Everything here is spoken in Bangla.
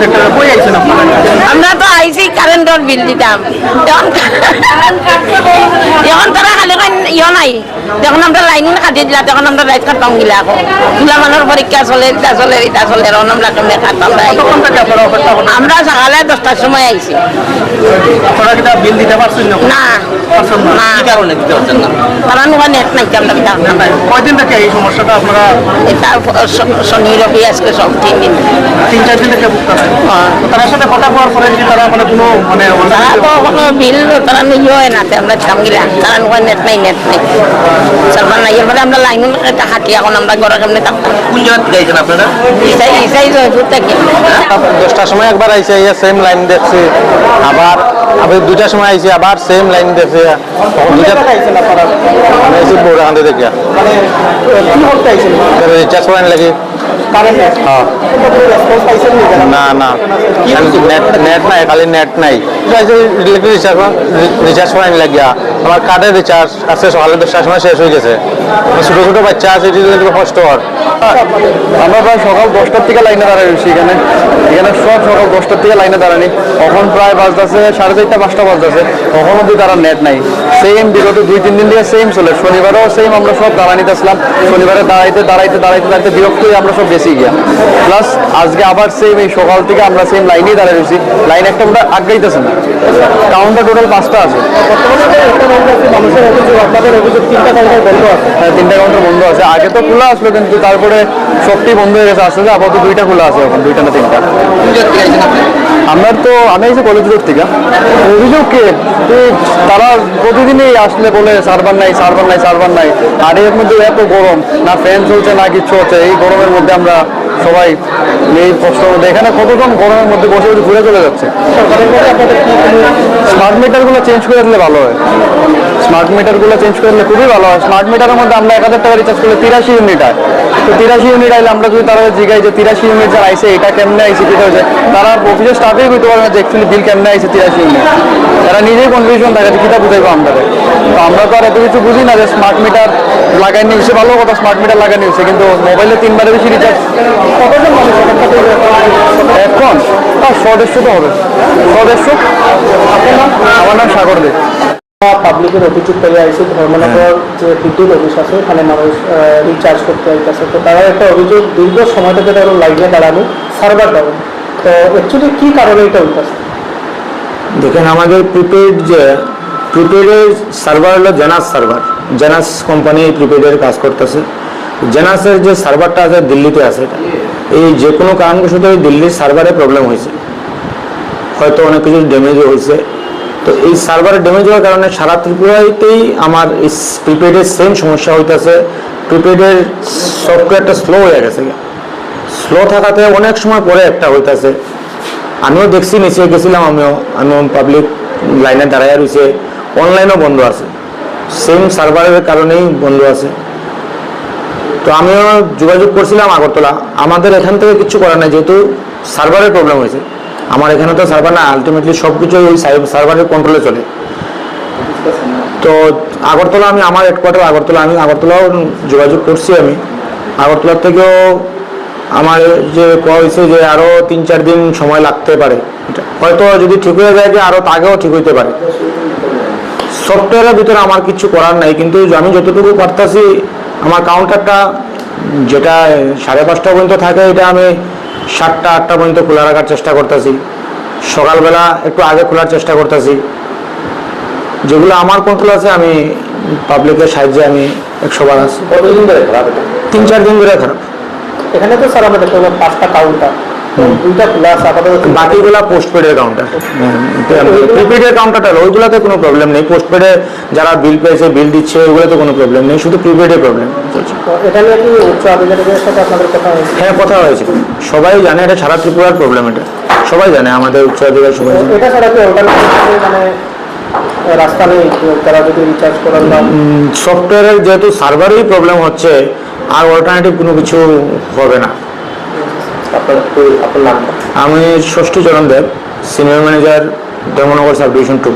দেখতে কই আইছেন আপনারা? আমরা তো আইসি কারেন্টের বিল দিতাম এখন তারা খালি ইয়ে নাই যখন আমরা লাইন কাটি দিলা তখন আমরা রাইট কাটতাম গিলা এখন গুলা মানুষ পরীক্ষা চলে ইটা চলে এখন আমরা কেমনে কাটতাম আমরা সকালে 10টার সময় আইছি। আপনারা কি বিল দিতে পারছেন না? না না কি কারণে দিতে পারছেন না? কারণ নেট নাই আমরা কয়দিন থেকে এই সমস্যাটা আপনারা? এটা শনি রবি আজকে সব 3 দিন 3-4 দিন থেকে ভুগতেছেন। তার সাথে কথা বলার পরে কি তারা মানে কোনো মানে তারা তো কোনো বিল তারা নিয়ে হয় না আমরা চামগিলা তারা নেট নাই সার্ভার নাই এরপরে আমরা লাইন হাঁটি এখন আমরা ঘরে কেমনে থাকতাম। কোন জায়গা থেকে আইছেন আপনারা? ইসাই জয়পুর থেকে 10টার সময় একবার আইসি সেম লাইন দেখছি, আবার 2টার সময় আইসি আবার সেম লাইন দেখছি। আমি আইসি বৌরাখান্তি থেকে রিচার্জ করেন লাগি। না না নেট নাই, খালি নেট নাই রিচার্জ করেন লাগিয়া। আমার কার্ডের রিচার্জ আছে সকালে 10টার সময় শেষ হয়ে গেছে। ছোটো ছোটো বাচ্চা আছে কষ্ট হয়। আমরা প্রায় সকাল 10টার থেকে লাইনে দাঁড়াইছি এখানে সব সকাল 10টার থেকে লাইনে দাঁড়ানি। এখন প্রায় বাজতেছে 4:30-5টা বাজতেছে, তখন অব্দি তারা নেট নাই। সেম বিগত 2-3 দিন দিয়ে সেম চলে। শনিবারেও সেম আমরা সব দাঁড়ানিতে আসলাম, শনিবারে দাঁড়াইতে বিরক্ত হয়ে আমরা সব বেশি গিয়া। প্লাস আজকে আবার সেম এই সকাল থেকে আমরা সেম লাইনেই দাঁড়াইছি, লাইন একটা আমরা আগাইতেছে না। কাউন্টার টোটাল 5টা আছে। মানুষের অভিযোগ, আপনাদের অভিযোগ 3টা কাউন্টার বন্ধ আছে। হ্যাঁ 3টা কাউন্টার বন্ধ আছে। আগে তো খোলা আসলো কিন্তু তারপরে সবটি বন্ধ হয়ে গেছে। আসলে আপাতত 2টা খোলা আছে এখন, 2টা না 3টা। আমার তো আমি আইছি কলেজ রোড থেকে। অভিযোগ কে তারা প্রতিদিনই আসলে বলে সার্ভার নাই। আর এর মধ্যে এত গরম, না ফ্যান চলছে না কিছু হচ্ছে। এই গরমের মধ্যে আমরা সবাই এই কষ্ট মধ্যে এখানে কতজন গরমের মধ্যে বসে বসে ঘুরে চলে যাচ্ছে। স্মার্ট মিটারগুলো চেঞ্জ করে দিলে ভালো হয়। স্মার্ট মিটারগুলো চেঞ্জ করে দিলে খুবই ভালো হয়। স্মার্ট মিটারের মধ্যে আমরা 1000 টাকা রিচার্জ করলে 83 ইউনিট হয়। তো 83 ইউনিট আইলে আমরা যদি তারা জিগাই যে 83 ইউনিট যারা আইসে এটা কেমনে আইসে কি হয়েছে, তারা অফিসের স্টাফেই বুঝতে পারবে যে অ্যাকচুয়ালি বিল কেমনে আইসে 83 ইউনিট। তারা নিজেই কনফিউশন থাকে যে কীটা বুঝাইবো আমরা। তো আমরা তো আর এত কিছু বুঝি না যে স্মার্ট মিটার লাগাই নিয়েছে ভালো কথা, স্মার্ট মিটার লাগাই নিয়েছে, কিন্তু মোবাইলে 3বারের বেশি রিচার্জ কতজন মানুষ এখন 100-150 তো হবে। 100-150। আমার নাম সাগর দে। পাবলিকের অভিযোগ পেয়ে আইসি ধর্মনগর যে বিদ্যুৎ অফিস আছে ওখানে মানুষ রিচার্জ করতে আইতেছে। তো তারা একটা অভিযোগ দীর্ঘ সময় থেকে তারা লাইনে দাঁড়ানো সার্ভার ডাউন। তো অ্যাকচুয়ালি কী কারণে এটা হইতেছে? দেখেন আমাদের প্রিপেডের সার্ভার হলো জেনাস কোম্পানি প্রিপেডের কাজ করতেছে। জেনাসের যে সার্ভারটা আছে দিল্লিতে আছে, এই যে কোনো কারণবশত দিল্লির সার্ভারে প্রবলেম হয়েছে, হয়তো অনেক কিছু ড্যামেজও হয়েছে। তো এই সার্ভারে ড্যামেজ হওয়ার কারণে সারা ত্রিপুরাতেই আমার এই প্রিপেডের সেম সমস্যা হইতেছে। প্রিপেডের সফটওয়্যারটা স্লো হয়ে গেছে। স্লো থাকাতে অনেক সময় পরে একটা হইতেছে। আমিও দেখছি, নিচে গেছিলাম, আমিও পাবলিক লাইনে দাঁড়াইয়া রয়েছে। অনলাইনও বন্ধ আছে, সেম সার্ভারের কারণেই বন্ধ আছে। তো আমিও যোগাযোগ করছিলাম আগরতলা। আমাদের এখান থেকে কিছু করার নাই, যেহেতু সার্ভারের প্রবলেম হয়েছে। আমার এখানে তো সার্ভার না, আলটিমেটলি সব কিছু ওই সার্ভারের কন্ট্রোলে চলে। তো আগরতলা আমার হেডকোয়ার্টার আমি আগরতলাও যোগাযোগ করছি। আমি আগরতলার থেকেও আমার যে কোয়া হয়েছে যে আরও 3-4 দিন সময় লাগতে পারে। হয়তো যদি ঠিক হয়ে যায় যে আরও আগেও ঠিক হইতে পারে। সফটওয়্যারের ভিতরে আমার কিছু করার নাই, কিন্তু আমি যতটুকু পারতাছি আমার কাউন্টারটা যেটা 5:30 পর্যন্ত থাকে, এটা আমি 7টা-8টা পর্যন্ত খোলা রাখার চেষ্টা করতেছি। সকালবেলা একটু আগে খোলার চেষ্টা করতেছি। যেগুলো আমার কন্ট্রোল আছে আমি পাবলিকের সাহায্যে আমি 100 বার আছি। কতদিন ধরে খারাপ? 3-4 দিন ধরে খারাপ। এখানে তো স্যার আমরা দেখতে পাবো 5টা কাউন্টার, 2টা খোলা আছে আপাতত। বাকিগুলা পোস্টপেডের কাউন্টার। প্রিপেডের কাউন্টারটা ওইগুলোতে কোনো প্রবলেম নেই। পোস্টপেডে যারা বিল পেয়েছে, বিল দিচ্ছে, ওইগুলোতে কোনো প্রবলেম নেই, শুধু প্রিপেডে প্রবলেম চলছে। এটা নিয়ে কি উচ্চ আধিকারিকের সাথে আপনাদের কথা হয়েছে? হ্যাঁ, কথা হয়েছে। সবাই জানে এটা সারা ত্রিপুরার প্রবলেম। এটা সবাই জানে, আমাদের উচ্চ আধিকারিক সবাই জানে। এটা ছাড়া কি অল্টারনেটিভ মানে রাস্তা নেই তারা যদি রিচার্জ করার? সফটওয়্যারের যেহেতু সার্ভারেই প্রবলেম হচ্ছে, আর অল্টারনেটিভ কোনো কিছু হবে না। আপনার নাম? আমি Shashthi Charan Deb, senior manager Dharmanagar sub division 2।